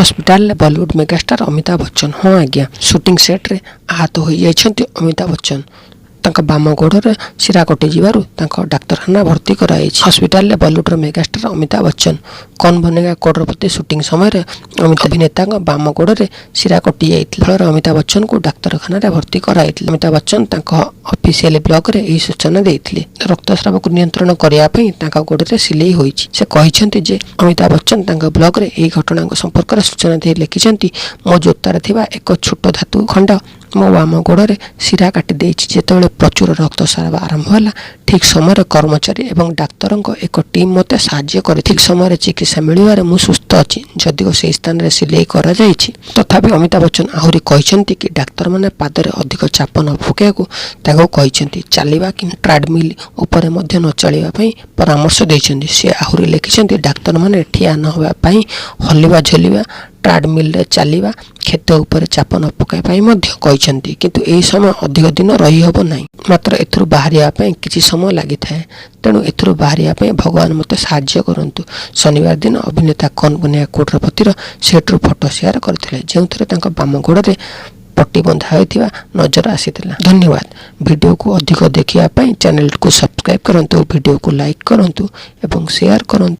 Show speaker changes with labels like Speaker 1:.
Speaker 1: Hospital Bollywood megastar Amitabh Bachchan हाँ आज्ञा shooting set रे आहत हो जाइछन्ति अमिताभ बच्चन बाम गोड़े शिरा कटि डाक्तखाना भर्ती कराई। हॉस्पिटल बॉलीवुड मेगास्टार अमिताभ बच्चन कौन बनेगा करोड़पति शूटिंग समय अभिनेता बाम गोड़े शिरा कटि जाइथिला फल अमिताभ बच्चन को डाक्तखाना भर्ती कराई। अमिताभ बच्चन ऑफिशियल ब्लॉग रे यही सूचना देइथिले। रक्तस्राव को नियंत्रण करने गोड़े सिलाई होइछि। से कहिसेंति जे अमिताभ बच्चन ब्लॉग रे यही घटना संपर्क सूचना दे लिखिसेंति मो जोतार थिबा एक छोट धातु खंड मो बाम गोड़े शिरा काटी देइछि। जेतेबेले प्रचुर रक्तस्राव आरंभ होला ठीक समय कर्मचारी एवं डाक्तर एक टीम मते साहाय्य करे। ठीक समय चिकित्सा मिलवारे मु सुस्थ अछि। जदिओ से स्थान रे सिलाई करा जाइछि तथापि अमिताभ बच्चन आहुरी कहिसेंति कि डाक्तर माने पादरे अधिक चाप न पकाइବାକୁ ताको कहिसेंति। चालिबा कि ट्रेडमिल ऊपर मध्य न चलिबा पई परामर्श दैछन्ति। से आहुरी लिखिसेंति डाक्तर माने ठिया न होबा पई हलिबा झलिबा ट्रेडमिल रे चलिबा खेत ऊपर चाप न पकाइबा मध्य कहिसेंति। किंतु एही समय अधिक दिन रही हबो नाही। मात्र एथुरु बाहरिया पई किछि समय लागि थाए। तेणु एथुरु बाहरिया पई भगवान मते साहाय्य करंतु। शनिवार दिन अभिनेता कौन बनेगा करोड़पतिर सेट्रु फोटो शेयर करथिले जेउथरे तांका बाम गोड़े पट्टी बंधा होइथिबा नजर आसीथिला। धन्यवाद। वीडियो को अधिक देखिया पई चैनल को सब्सक्राइब करंतु, वीडियो को लाइक करंतु एवं शेयर करंतु।